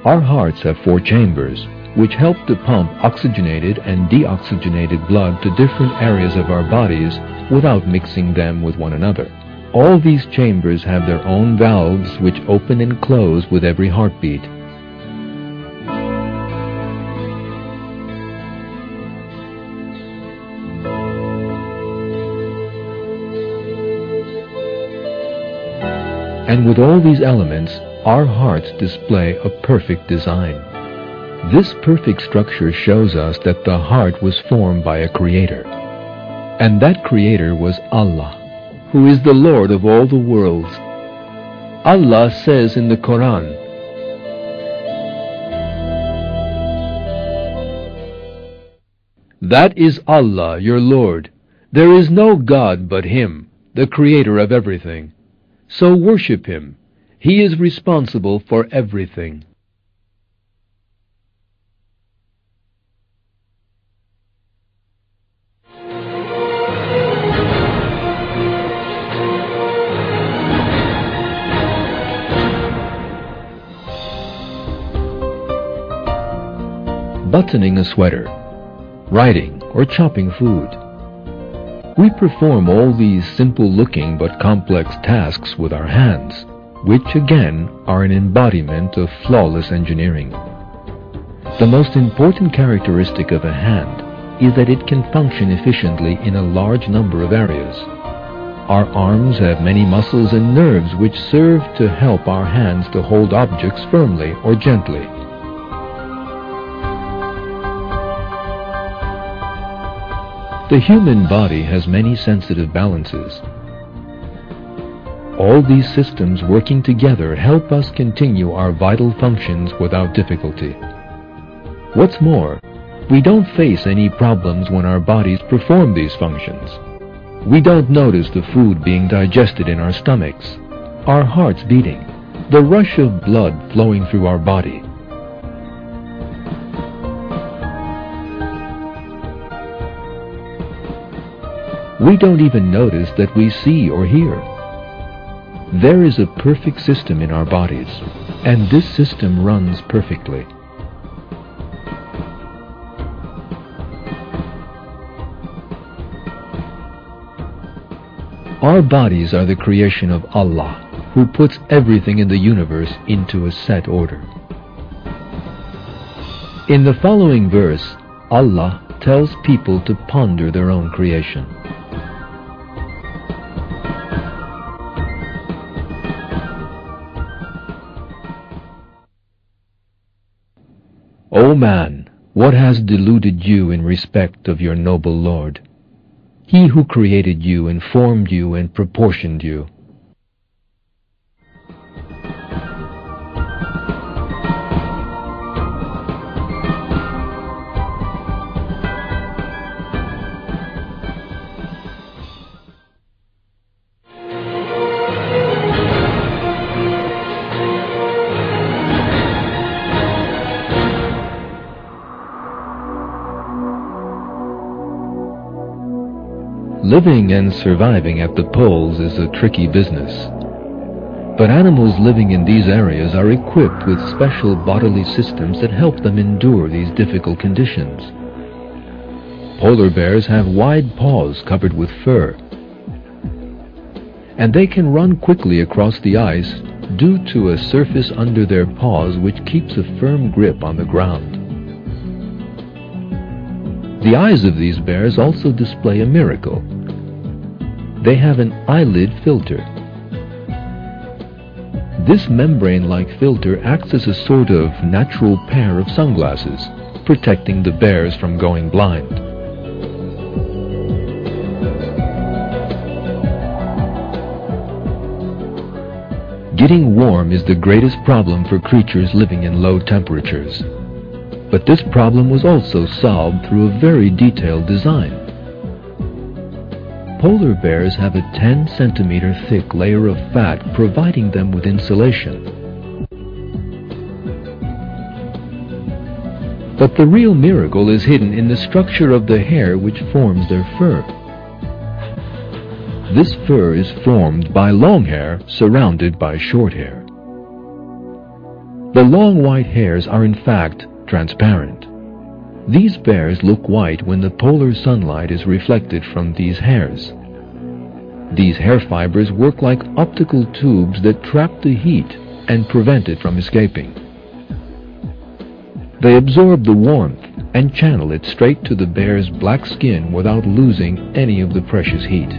Our hearts have 4 chambers, which help to pump oxygenated and deoxygenated blood to different areas of our bodies without mixing them with one another. All these chambers have their own valves which open and close with every heartbeat. And with all these elements, our hearts display a perfect design. This perfect structure shows us that the heart was formed by a creator. And that creator was Allah, who is the Lord of all the worlds. Allah says in the Quran, "That is Allah, your Lord. There is no God but Him, the creator of everything. So worship Him. He is responsible for everything." Buttoning a sweater, writing, or chopping food. We perform all these simple-looking but complex tasks with our hands, which again are an embodiment of flawless engineering. The most important characteristic of a hand is that it can function efficiently in a large number of areas. Our arms have many muscles and nerves which serve to help our hands to hold objects firmly or gently. The human body has many sensitive balances. All these systems working together help us continue our vital functions without difficulty. What's more, we don't face any problems when our bodies perform these functions. We don't notice the food being digested in our stomachs, our hearts beating, the rush of blood flowing through our body. We don't even notice that we see or hear. There is a perfect system in our bodies, and this system runs perfectly. Our bodies are the creation of Allah, who puts everything in the universe into a set order. In the following verse, Allah tells people to ponder their own creation. O man, what has deluded you in respect of your noble Lord? He who created you and formed you and proportioned you. Living and surviving at the poles is a tricky business. But animals living in these areas are equipped with special bodily systems that help them endure these difficult conditions. Polar bears have wide paws covered with fur, and they can run quickly across the ice due to a surface under their paws which keeps a firm grip on the ground. The eyes of these bears also display a miracle. They have an eyelid filter. This membrane-like filter acts as a sort of natural pair of sunglasses, protecting the bears from going blind. Getting warm is the greatest problem for creatures living in low temperatures. But this problem was also solved through a very detailed design. Polar bears have a 10-centimeter thick layer of fat providing them with insulation. But the real miracle is hidden in the structure of the hair which forms their fur. This fur is formed by long hair surrounded by short hair. The long white hairs are in fact transparent. These bears look white when the polar sunlight is reflected from these hairs. These hair fibers work like optical tubes that trap the heat and prevent it from escaping. They absorb the warmth and channel it straight to the bear's black skin without losing any of the precious heat.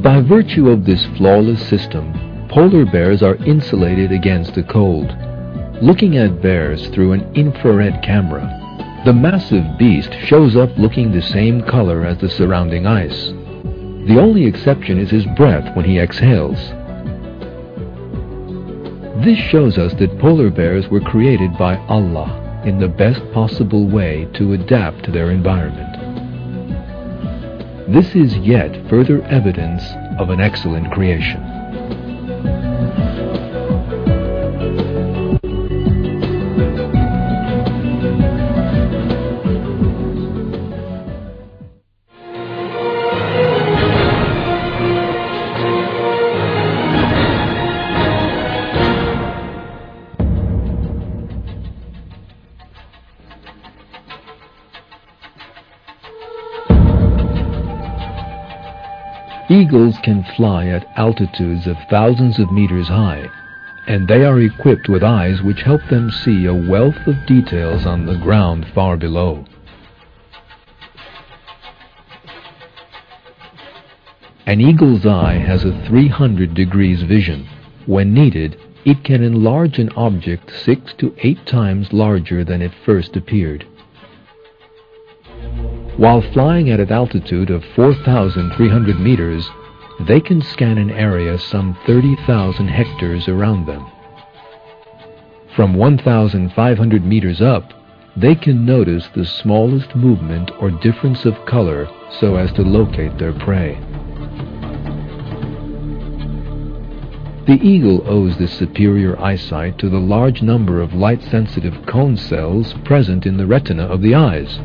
By virtue of this flawless system, polar bears are insulated against the cold. Looking at bears through an infrared camera, the massive beast shows up looking the same color as the surrounding ice. The only exception is his breath when he exhales. This shows us that polar bears were created by Allah in the best possible way to adapt to their environment. This is yet further evidence of an excellent creation. Eagles can fly at altitudes of thousands of meters high, and they are equipped with eyes which help them see a wealth of details on the ground far below. An eagle's eye has a 300 degrees vision. When needed, it can enlarge an object 6 to 8 times larger than it first appeared. While flying at an altitude of 4,300 meters, they can scan an area some 30,000 hectares around them. From 1,500 meters up, they can notice the smallest movement or difference of color so as to locate their prey. The eagle owes this superior eyesight to the large number of light-sensitive cone cells present in the retina of the eyes.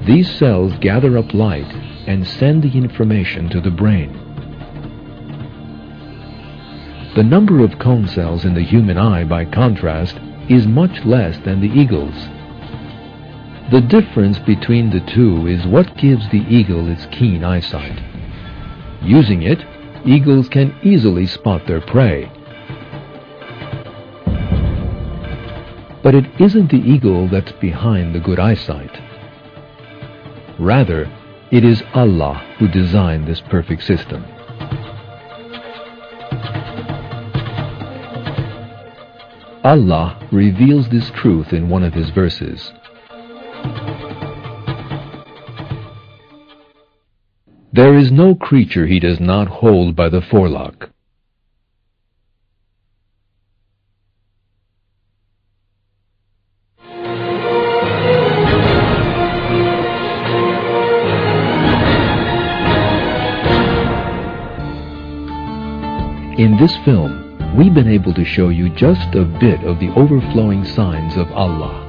These cells gather up light and send the information to the brain. The number of cone cells in the human eye, by contrast, is much less than the eagle's. The difference between the two is what gives the eagle its keen eyesight. Using it, eagles can easily spot their prey. But it isn't the eagle that's behind the good eyesight. Rather, it is Allah who designed this perfect system. Allah reveals this truth in one of His verses. There is no creature He does not hold by the forelock. In this film, we've been able to show you just a bit of the overflowing signs of Allah.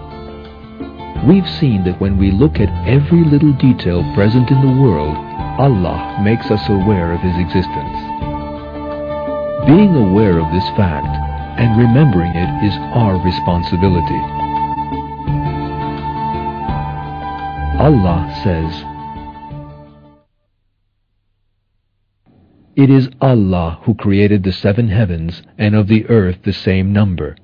We've seen that when we look at every little detail present in the world, Allah makes us aware of His existence. Being aware of this fact and remembering it is our responsibility. Allah says, "It is Allah who created the 7 heavens and of the earth the same number.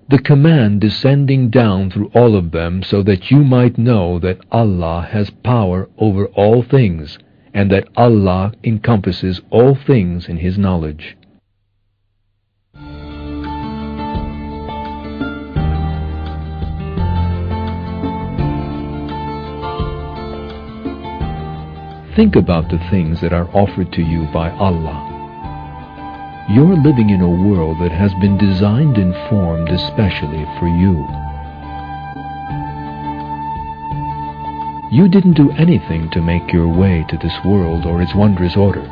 The command descending down through all of them so that you might know that Allah has power over all things and that Allah encompasses all things in His knowledge." Think about the things that are offered to you by Allah. You're living in a world that has been designed and formed especially for you. You didn't do anything to make your way to this world or its wondrous order.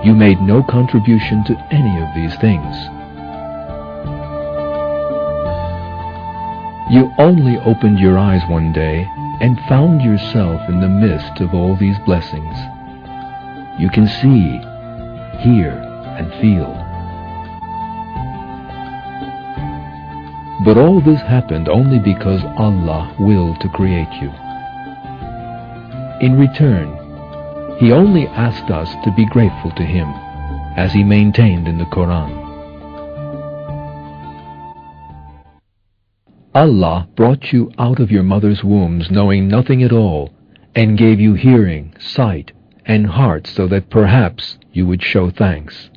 You made no contribution to any of these things. You only opened your eyes one day and found yourself in the midst of all these blessings. You can see, hear, and feel. But all this happened only because Allah willed to create you. In return, He only asked us to be grateful to Him, as He maintained in the Quran. Allah brought you out of your mother's wombs knowing nothing at all, and gave you hearing, sight, and heart so that perhaps you would show thanks.